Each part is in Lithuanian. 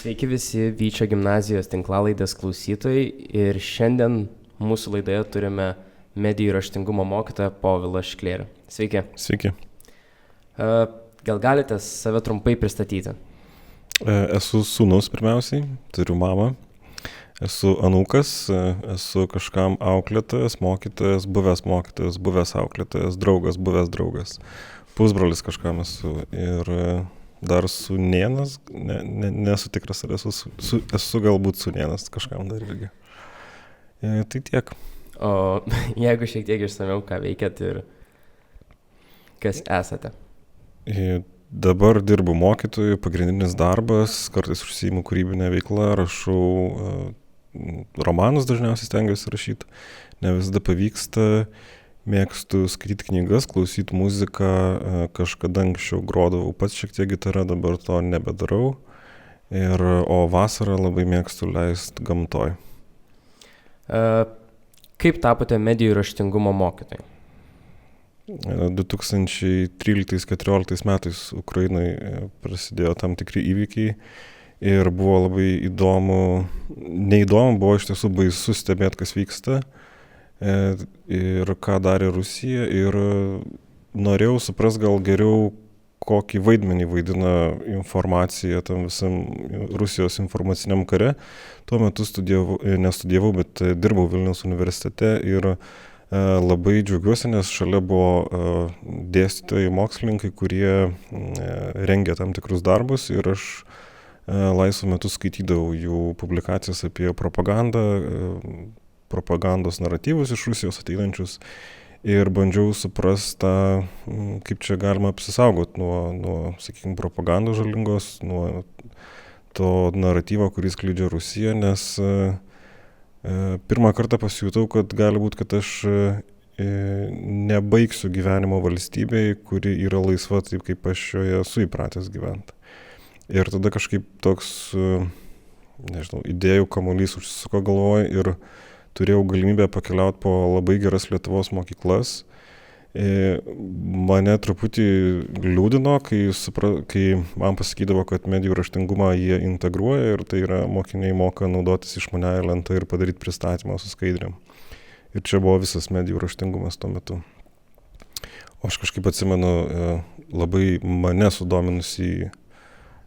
Sveiki visi Vyčio gimnazijos tinklalaidės klausytojai ir šiandien mūsų laidoje turime medijų raštingumo mokytoją Povilą Šklėrį. Sveiki. Sveiki. Gal galite save trumpai pristatyti? Esu sūnus pirmiausiai, turiu mamą, esu anūkas, esu kažkam auklėtojas, mokytojas, buvęs auklėtojas, draugas, buvęs draugas, pusbrolis kažkam esu ir dar sūnėnas, nesu tikras, ar esu galbūt sūnėnas kažkam dar irgi. Tai tiek. O jeigu šiek tiek išsamiau, ką veikiat ir kas esate? Dabar dirbu mokytoju, pagrindinis darbas, kartais užsiimu kūrybinę veiklą, rašau romanus, dažniausiai stengiuosi rašyti, ne visada pavyksta, mėgstu skaityti knygas, klausyti muziką, kažkada anksčiau grodavau pats šiek tiek gitarą, dabar to nebedarau, o vasarą labai mėgstu leisti gamtoj. Kaip tapote medijų raštingumo mokytojai? 2013-2014 metais Ukrainoje prasidėjo tam tikri įvykiai ir buvo labai neįdomu, buvo iš tiesų baisu stebėti, kas vyksta ir ką darė Rusija, ir norėjau suprast gal geriau, kokį vaidmenį vaidina informacija tam visam Rusijos informaciniam kare. Tuo metu nestudijavau, bet dirbau Vilniaus universitete ir labai džiaugiuosi, nes šalia buvo dėstytojai, mokslininkai, kurie rengė tam tikrus darbus ir aš laisvu metu skaitydavau jų publikacijas apie propagandos naratyvus iš Rusijos ateinančius ir bandžiau suprasti tą, kaip čia galima apsisaugoti nuo sakykime, propagandos žalingos, nuo to naratyvo, kurį skleidžia Rusija, nes pirmą kartą pasijutau, kad gali būti, kad aš nebaigsiu gyvenimo valstybėje, kuri yra laisva taip, kaip aš joje esu įpratęs gyventi. Ir tada kažkaip toks, idėjų kamuolys užsisuko galvoje ir turėjau galimybę pakeliauti po labai geras Lietuvos mokyklas. Mane truputį liūdino, kai man pasakydavo, kad medijų raštingumą jie integruoja ir tai yra mokiniai moka naudotis išmaniąja lenta ir padaryti pristatymą su skaidrėm. Ir čia buvo visas medijų raštingumas tuo metu. O aš kažkaip atsimenu labai mane sudominusį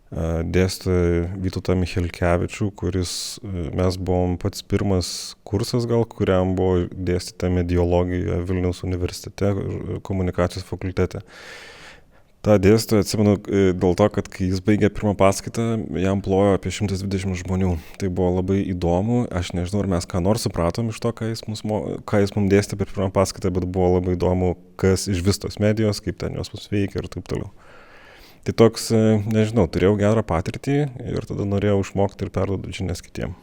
dėstytoją Vytautą Michelkevičių, mes buvom pats pirmas kursas gal, kuriam buvo dėstyta mediologija Vilniaus universitete, komunikacijos fakultete. Ta dėstytoja atsimenu dėl to, kad kai jis baigė pirmą paskaitą, jam plojo apie 120 žmonių. Tai buvo labai įdomu, aš nežinau, ar mes ką nors supratom iš to, ką jis mums dėstė per pirmą paskaitą, bet buvo labai įdomu, kas iš vis tos medijos, kaip ten jos mus veikia ir taip toliau. Tai toks, turėjau gerą patirtį ir tada norėjau išmokti ir perduoti žinias kitiem.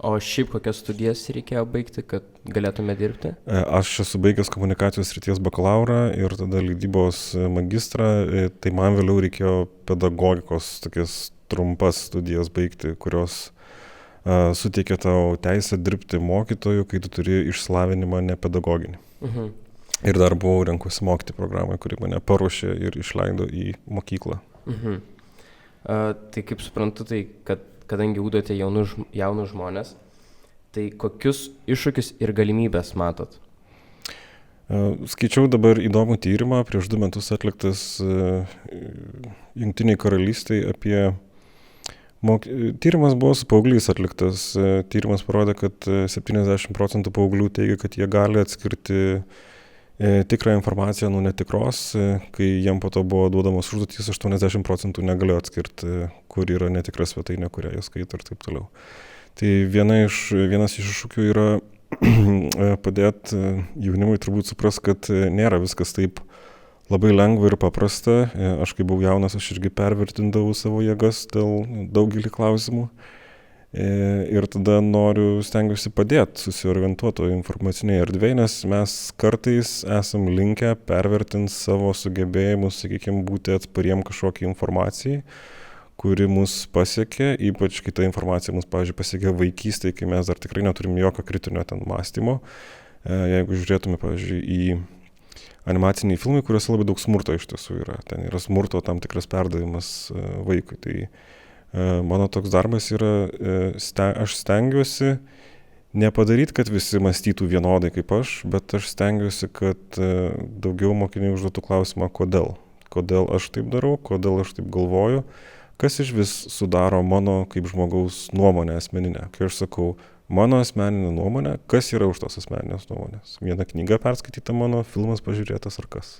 O šiaip kokias studijas reikėjo baigti, kad galėtume dirbti? Aš esu baigęs komunikacijos srities bakalaurą ir tada leidybos magistrą, tai man vėliau reikėjo pedagogikos tokias trumpas studijas baigti, kurios suteikia tau teisę dirbti mokytoju, kai tu turi išsilavinimą nepedagoginį. Ir dar buvau renkuosi mokyti programą, kuri mane paruošė ir išleido į mokyklą. Tai kaip suprantu, tai kadangi ugdote jaunus žmonės, tai kokius iššūkius ir galimybės matot? Skaičiau dabar įdomų tyrimą, prieš 2 metus atliktas Jungtinėje karalystėje apie... Tyrimas buvo su paaugliais atliktas. Tyrimas parodė, kad 70% paauglių teigia, kad jie gali atskirti tikrą informaciją nuo netikros, kai jiem po to buvo duodamos užduotys, 80% negalėjo atskirti, kur yra netikra svetainė, kurią jie skaito ir taip toliau. Tai vienas iš iššūkių yra padėti jaunimui turbūt supras, kad nėra viskas taip labai lengva ir paprasta. Aš kai buvau jaunas, aš irgi pervertindavau savo jėgas dėl daugelį klausimų. Ir tada stengiuosi padėti susiorientuoti informacinėje erdvėje, nes mes kartais esam linkę pervertinti savo sugebėjimus, sakykime, būti atspariem kažkokiai informacijai, kuri mus pasiekė, ypač kai ta informacija mus, pavyzdžiui, pasiekė vaikystėje, kai mes dar tikrai neturim jokio kritinio ten mąstymo. Jeigu žiūrėtume, pavyzdžiui, į animaciniai filmai, kuriuose labai daug smurto iš tiesų yra. Ten yra smurto tam tikras perdavimas vaikui. Tai Mano toks darbas yra, aš stengiuosi nepadaryti, kad visi mąstytų vienodai kaip aš, bet aš stengiuosi, kad daugiau mokiniai užduotų klausimą, kodėl. Kodėl aš taip darau, kodėl aš taip galvoju, kas iš vis sudaro mano kaip žmogaus nuomonę asmeninę. Kai aš sakau, mano asmeninė nuomonė, kas yra už tos asmeninės nuomonės? Viena knyga perskaityta mano, filmas pažiūrėtas ar kas?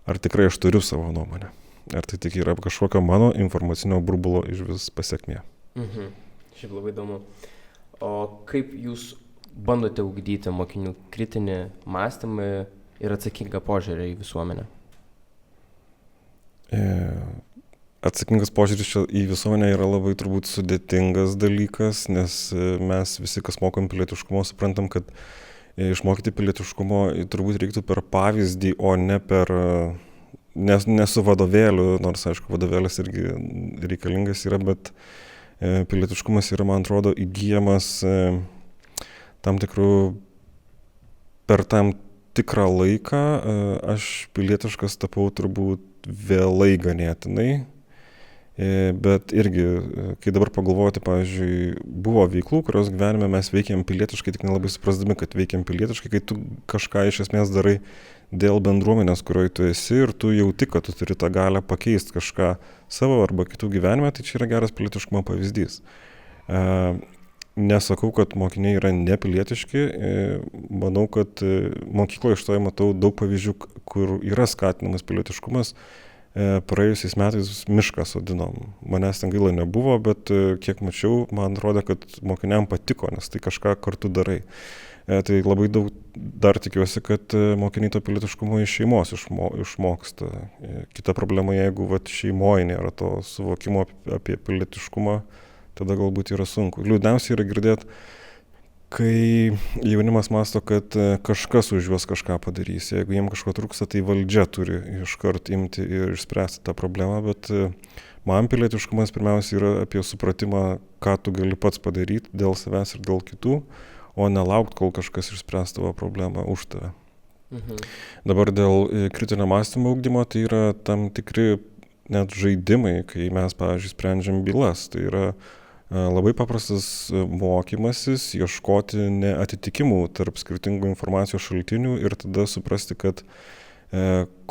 Ar tikrai aš turiu savo nuomonę? Ar tai tik yra kažkokio mano informacinio burbulo iš vis pasiekmė? Šiaip labai įdomu. O kaip jūs bandote ugdyti mokinių kritinį mąstymą ir atsakingą požiūrį į visuomenę? Atsakingas požiūris į visuomenę yra labai turbūt sudėtingas dalykas, nes mes visi, kas mokom pilietiškumo, suprantam, kad išmokyti pilietiškumo turbūt reiktų per pavyzdį, o ne per ne su vadovėliu, nors aišku vadovėlis irgi reikalingas yra, bet pilietiškumas yra, man atrodo, įgyjamas per tam tikrą laiką. Aš pilietiškas tapau turbūt vėlai ganėtinai, bet irgi, kai dabar pagalvoti, pavyzdžiui, buvo veiklų, kurios gyvenime mes veikėm pilietiškai, tik nelabai suprasdami, kad veikėm pilietiškai, kai tu kažką iš esmės darai dėl bendruomenės, kurioje tu esi ir tu jauti, kad tu turi tą galią pakeisti kažką savo arba kitų gyvenime, tai čia yra geras pilietiškumo pavyzdys. Nesakau, kad mokiniai yra nepilietiški, manau, kad mokykloje iš to matau daug pavyzdžių, kur yra skatinamas pilietiškumas. Praėjusiais metais mišką sodinom. Manęs ten gaila nebuvo, bet kiek mačiau, man rodė, kad mokiniam patiko, nes tai kažką kartu darai. Tai labai daug dar tikiuosi, kad mokiniai to pilietiškumo iš šeimos išmoksta. Kita problema, jeigu šeimoje nėra to suvokimo apie pilietiškumą, tada galbūt yra sunku. Liūdniausia yra girdėti, kai jaunimas mąsto, kad kažkas už juos kažką padarys. Jeigu jiems kažko trūksta, tai valdžia turi iškart imti ir išspręsti tą problemą, bet man pilietiškumas pirmiausia yra apie supratimą, ką tu gali pats padaryti dėl savęs ir dėl kitų, o nelaukti, kol kažkas išspręs tavo problemą už tave. Dabar dėl kritinio mąstymo ugdymo, tai yra tam tikri net žaidimai, kai mes, pavyzdžiui, sprendžiam bylas. Tai yra labai paprastas mokymasis, ieškoti neatitikimų tarp skirtingų informacijos šaltinių ir tada suprasti, kad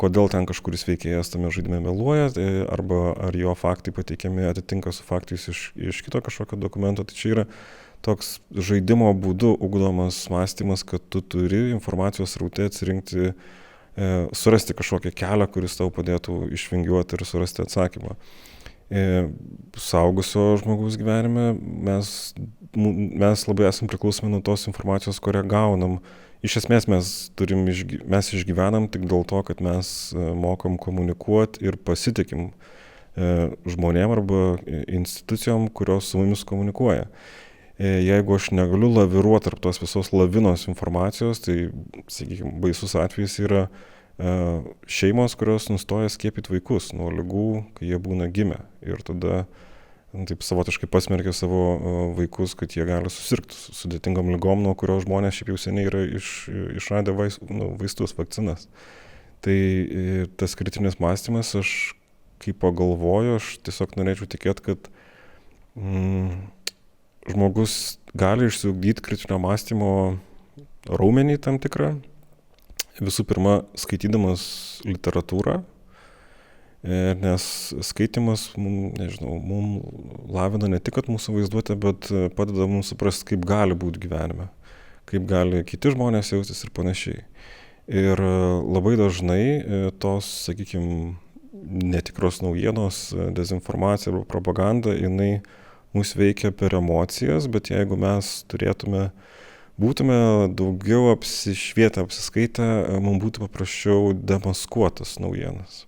kodėl ten kažkuris veikėjas tame žaidime meluoja, arba ar jo faktai pateikiami atitinka su faktais iš kito kažkokio dokumento. Tai čia yra toks žaidimo būdu ugdomas mąstymas, kad tu turi informacijos sraute atsirinkti, surasti kažkokią kelią, kuris tau padėtų išvingiuoti ir surasti atsakymą. Suaugusio žmogaus gyvenime mes labai esam priklausomi nuo tos informacijos, kurią gaunam. Iš esmės mes išgyvenam tik dėl to, kad mes mokam komunikuoti ir pasitikim žmonėm arba institucijom, kurios su mumis komunikuoja. Jeigu aš negaliu laviruoti tarp tos visos lavinos informacijos, tai, sakykime, baisus atvejis yra šeimos, kurios nustoja skiepyti vaikus nuo ligų, kai jie būna gimę. Ir tada taip savotiškai pasmerkia savo vaikus, kad jie gali susirgti sudėtingom ligom, nuo kurio žmonės šiaip jau seniai yra išradę vaistus, vakcinas. Tai tas kritinis mąstymas, aš kai pagalvoju, aš tiesiog norėčiau tikėti, kad žmogus gali išsiugdyti kritinio mąstymo raumenį tam tikrą, visų pirma, skaitydamas literatūrą, nes skaitimas, mums lavina ne tik kad mūsų vaizduotę, bet padeda mums suprasti, kaip gali būti gyvenime, kaip gali kiti žmonės jaustis ir panašiai. Ir labai dažnai tos, sakykime, netikros naujienos, dezinformacija arba propaganda, jinai mus veikia per emocijas, bet jeigu mes būtume daugiau apsišvietę, apsiskaitę, mums būtų paprasčiau demaskuotas naujienas.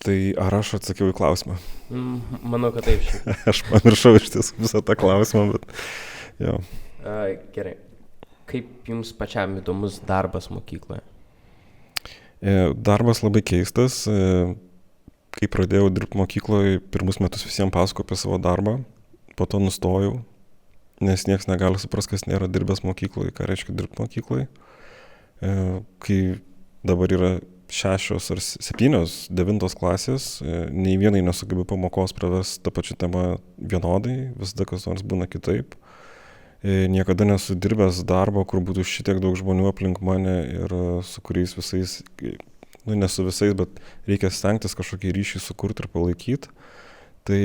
Tai ar aš atsakiau į klausimą? Manau, kad taip. Aš pamiršau iš tiesų visą tą klausimą, bet jo. Gerai. Kaip jums pačiam įdomus darbas mokykloje? Darbas labai keistas. Kai pradėjau dirbti mokykloje, pirmus metus visiems pasakojau apie savo darbą, po to nustojau, nes niekas negali suprasti, kas nėra dirbęs mokykloje, ką reiškia dirbti mokykloje. Kai dabar yra 6 ar 7, 9 klasės, nei vienai nesugebė pamokos pravesti tą pačią temą vienodai, visada kas nors būna kitaip. Niekada nesu dirbęs darbo, kur būtų šitiek daug žmonių aplink mane ir su kuriais visais, nu ne su visais, bet reikia stengtis kažkokį ryšį sukurti ir palaikyti. Tai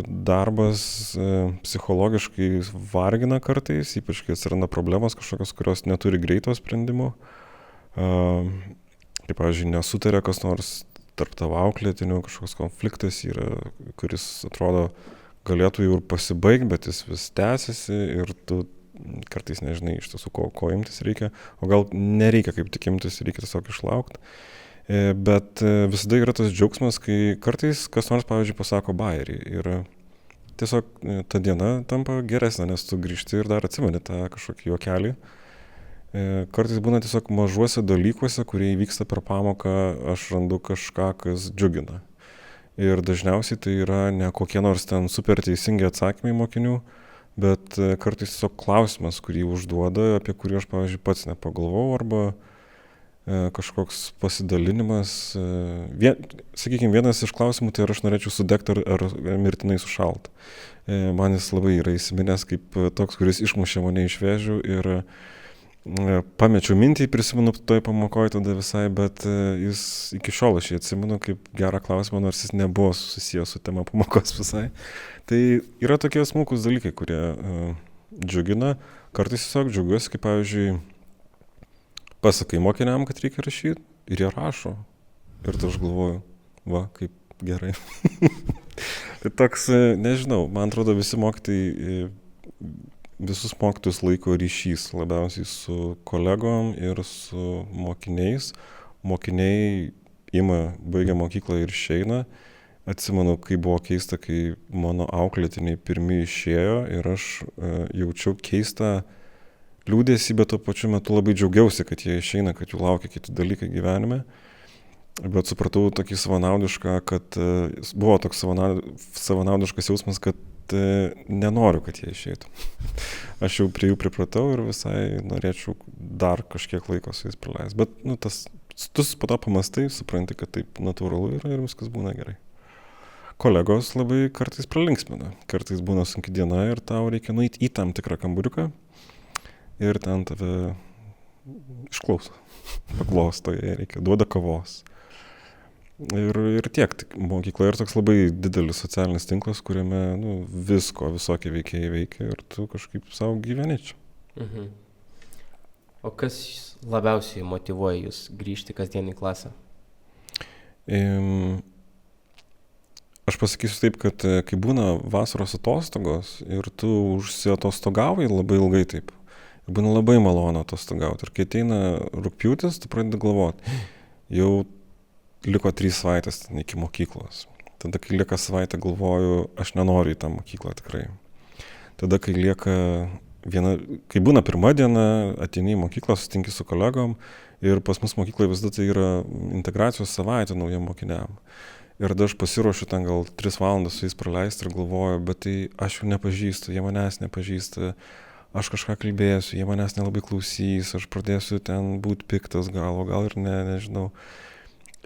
darbas psichologiškai vargina kartais, ypač kai atsiranda problemos kažkokios, kurios neturi greito sprendimo. Kaip, pavyzdžiui, nesutarė kas nors tarp tavo auklėtinių, kažkoks konfliktas yra, kuris atrodo galėtų jau ir pasibaigti, bet jis vis tęsiasi ir tu kartais nežinai iš tiesų, ko imtis reikia, o gal nereikia kaip tik imtis, reikia tiesiog išlaukti. Bet visada yra tas džiaugsmas, kai kartais kas nors, pavyzdžiui, pasako bajerį ir tiesiog ta diena tampa geresnė, nes tu grįžti ir dar atsimeni tą kažkokį juokelį. Kartais būna tiesiog mažuose dalykuose, kurie įvyksta per pamoką, aš randu kažką, kas džiugina. Ir dažniausiai tai yra ne kokie nors ten super teisingi atsakymai mokinių, bet kartais tiesiog klausimas, kurį užduoda, apie kurį aš, pavyzdžiui, pats nepagalvojau, arba kažkoks pasidalinimas. Sakykime, vienas iš klausimų, tai ar aš norėčiau sudegti ar mirtinai sušalti. Man jis labai yra įsiminęs kaip toks, kuris išmušė mane iš vėžių ir pamečiau mintį, prisimenu toj pamokoje tada visai, bet jis iki šiol aš jį atsimenu kaip gerą klausimą, nors jis nebuvo susijęs su tema pamokos visai. Tai yra tokie smulkūs dalykai, kurie džiugina. Kartais tiesiog džiaugiuosi, kaip pavyzdžiui, pasakai mokiniam, kad reikia rašyti ir jie rašo. Ir tai aš galvoju, va, kaip gerai. Tai toks, nežinau, man atrodo, visus mokytojus laiko ryšys labiausiai su kolegom ir su mokiniais. Mokiniai baigia mokyklą ir išeina. Atsimenu, kai buvo keista, kai mano auklėtiniai pirmi išėjo ir aš jaučiau keistą liūdesį, bet tuo pačiu metu labai džiaugiausi, kad jie išeina, kad jų laukia kiti dalykai gyvenime. Bet supratau tokį savanaudišką, kad buvo toks savanaudiškas jausmas, kad nenoriu, kad jie išeitų. Aš jau prie jų pripratau ir visai norėčiau dar kažkiek laiko su jais praleisti. Bet tu po to pamastai, supranti, kad taip natūralu yra ir viskas būna gerai. Kolegos labai kartais pralinksmina. Kartais būna sunki diena ir tau reikia nueiti į tam tikrą kamburiuką ir ten tave išklauso. Paglosto, reikia, duoda kavos. Ir tiek, mokykla yra toks labai didelis socialinis tinklas, kuriame visokie veikėjai veikia ir tu kažkaip savo gyveni čia. Mhm. O kas labiausiai motyvuoja jūs grįžti kasdien į klasę? Aš pasakysiu taip, kad kai būna vasaros atostogos ir tu užsiatostogauji labai ilgai taip, būna labai malonu atostogauti. Ir kai ateina rugpjūtis, tu pradedi galvoti, jau liko 3 savaitės iki mokyklos. Tada, kai lieka savaitę, galvoju, aš nenoriu į tą mokyklą tikrai. Tada, kai būna pirma diena, ateini į mokyklą, susitinki su kolegom ir pas mus mokykloje visada tai yra integracijos savaitė naujam mokiniam. Ir tada aš pasiruošiu ten gal 3 valandas su jais praleisti ir galvoju, bet tai aš jų nepažįstu, jie manęs nepažįsta, aš kažką kalbėsiu, jie manęs nelabai klausys, aš pradėsiu ten būti piktas gal ir nežinau.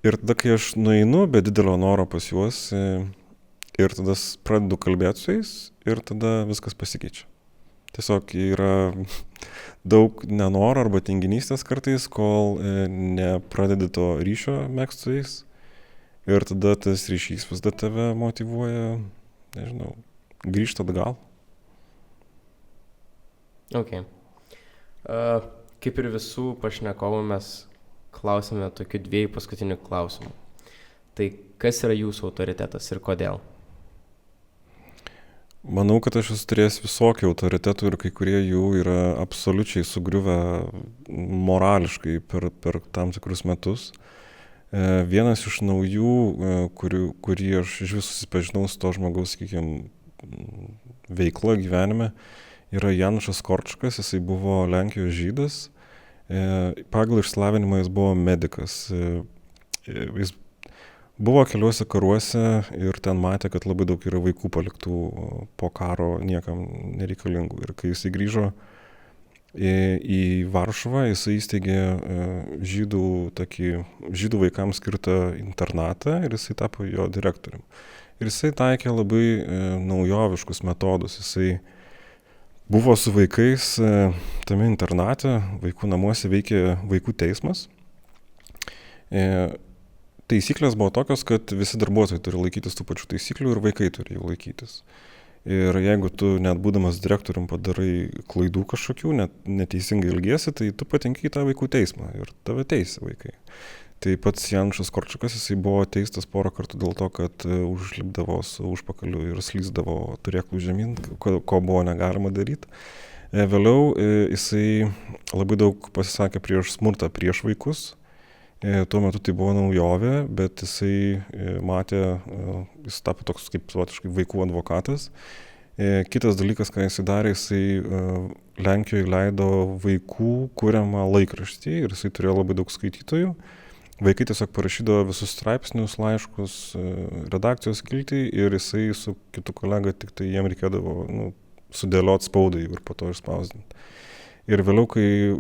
Ir tada, kai aš nueinu be didelio noro pas juos ir tada pradedu kalbėti su jais ir tada viskas pasikeičia. Tiesiog yra daug nenoro arba tinginystės kartais, kol nepradedi to ryšio megzti su jais. Ir tada tas ryšys visada tave motyvuoja, nežinau, grįžti atgal. Ok. Kaip ir visų pašnekovų mes klausime tokių 2 paskutinių klausimų. Tai kas yra jūsų autoritetas ir kodėl? Manau, kad aš esu turėjęs visokių autoritetų ir kai kurie jų yra absoliučiai sugriuvę morališkai per tam tikrus metus. Vienas iš naujų, kurį aš iš vis susipažinau su to žmogaus, sakykime, veikla gyvenime, yra Janušas Korčkas, jisai buvo Lenkijos žydas. Pagal išsilavinimą jis buvo medikas. Jis buvo keliuose karuose ir ten matė, kad labai daug yra vaikų paliktų po karo niekam nereikalingų. Ir kai jisai grįžo į Varšuvą, jisai įsteigė žydų vaikams skirtą internatą ir jisai tapo jo direktorium. Ir jisai taikė labai naujoviškus metodus. Jisai buvo su vaikais tame internate, vaikų namuose veikė vaikų teismas. Taisyklės buvo tokios, kad visi darbuotojai turi laikytis tų pačių taisyklių ir vaikai turi jų laikytis. Ir jeigu tu net būdamas direktorium padarai klaidų kažkokių, neteisingai elgiesi, tai tu patenki į tą vaikų teismą ir tave teisia vaikai. Tai pats Janušas Korčakas, jisai buvo teistas porą kartų dėl to, kad užlipdavo su užpakaliu ir slysdavo turėklų žemyn, ko buvo negalima daryti. Vėliau jisai labai daug pasisakė prieš smurtą prieš vaikus. Tuo metu tai buvo naujovė, bet jisai jis tapo toks kaip vaikų advokatas. Kitas dalykas, ką jisai darė, jisai Lenkijoje leido vaikų kuriamą laikraštį ir jisai turėjo labai daug skaitytojų. Vaikai tiesiog parašydavo visus straipsnius, laiškus, redakcijos skiltį ir jisai su kitu kolega tik tai jiem reikėdavo sudėlioti spaudai ir po to išspausdinti. Ir vėliau, kai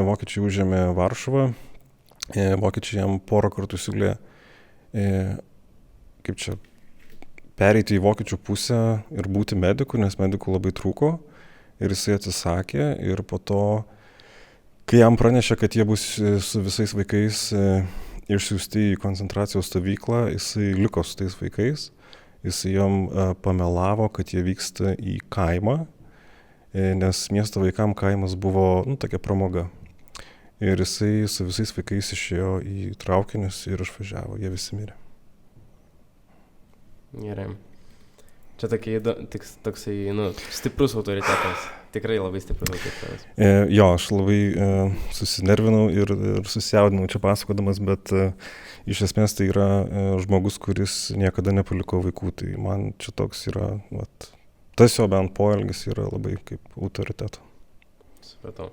vokiečiai užėmė Varšuvą, vokiečiai jam porą kartų siūlė pereiti į vokiečių pusę ir būti mediku, nes medikų labai trūko. Ir jisai atsisakė ir po to, kai jam pranešė, kad jie bus su visais vaikais išsiųsti į koncentracijos stovyklą, jisai liko su tais vaikais. Jisai jom pamelavo, kad jie vyksta į kaimą, nes miesto vaikam kaimas buvo tokia pramoga. Ir jisai su visais vaikais išėjo į traukinius ir išvažiavo, jie visi mirė. Gerai. Čia toksai, stiprus autoritetas. Tikrai labai stiprus autoritetas. Jo, aš labai susinervinau ir susijaudinau čia pasakodamas, bet iš esmės tai yra žmogus, kuris niekada nepaliko vaikų. Tai man čia toks yra, tas jo bent poelgis yra labai kaip autoriteto. Supratau.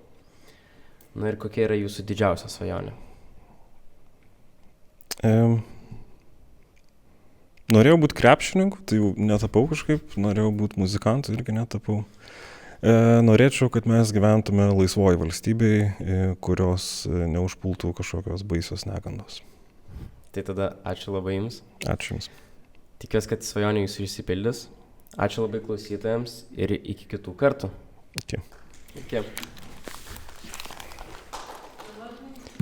Na ir kokia yra jūsų didžiausia svajonė? Norėjau būti krepšininku, tai jau netapau kažkaip, norėjau būti muzikantu, irgi netapau. Norėčiau, kad mes gyventume laisvoji valstybėje, kurios neužpultų kažkokios baisios negandos. Tai tada ačiū labai Jums. Ačiū Jums. Tikiuosi, kad svajonė Jūsų išsipildys. Ačiū labai klausytojams ir iki kitų kartų. Iki. Iki.